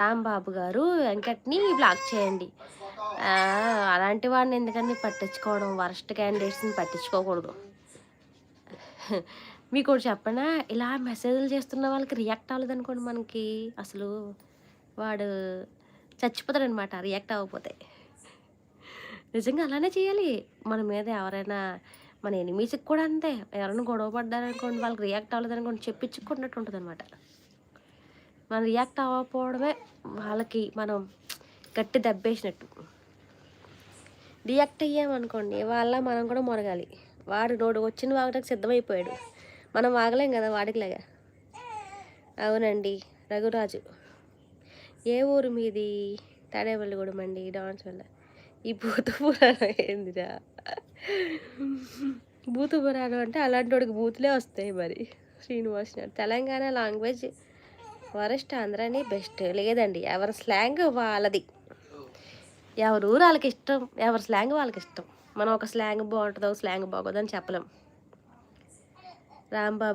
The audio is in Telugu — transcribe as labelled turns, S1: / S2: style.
S1: రాంబాబు గారు వెంకట్‌ని బ్లాక్ చేయండి. అలాంటి వాడిని ఎందుకండి పట్టించుకోవడం. వరస్ట్ క్యాండిడేట్స్‌ని పట్టించుకోకూడదు. మీకోటి చెప్పనా? ఇలా మెసేజ్‌లు చేస్తున్న వాళ్ళకి రియాక్ట్ అవ్వలేదనుకోండి మనకి, అసలు వాడు చచ్చిపోతాడనమాట రియాక్ట్ అవ్వకపోతే. నిజంగా అలానే చేయాలి. మన మీద ఎవరైనా మన ఎనిమీస్‌కి కూడా అంతే. ఎవరైనా గొడవ పడ్డారనుకోండి, వాళ్ళకి రియాక్ట్ అవ్వలేదనుకోండి చెప్పించుకున్నట్టు ఉంటదనమాట. మనం రియాక్ట్ అవ్వకపోవడమే వాళ్ళకి మనం గట్టి దెబ్బేసినట్టు. రియాక్ట్ అయ్యామనుకోండి మనం కూడా మొరగాలి. వాడు వచ్చిన వాగడానికి సిద్ధమైపోయాడు. మనం వాగలేం కదా వాడికిలాగా. అవునండి. రఘురాజు. ఏ ఊరు మీది? తాడేపల్లిగూడెం అండి. డాన్స్ వల్ల. ఈ భూత పురాణం ఏందిరా? భూత పురాణం అంటే అలాంటోడికి బూతులే వస్తాయి మరి. శ్రీనివాస్ నాయుడు. తెలంగాణ లాంగ్వేజ్ వరస్ట్, ఆంధ్రాని బెస్ట్. లేదండి, ఎవరి స్లాంగ్ వాళ్ళది. ఎవరి ఊరు ఆళ్ళకిష్టం. ఎవరి స్లాంగ్ వాళ్ళకిష్టం. మనం ఒక స్లాంగ్ బావుంటదో, స్లాంగ్ బాగోదో అని చెప్పలేం. రాంబాబు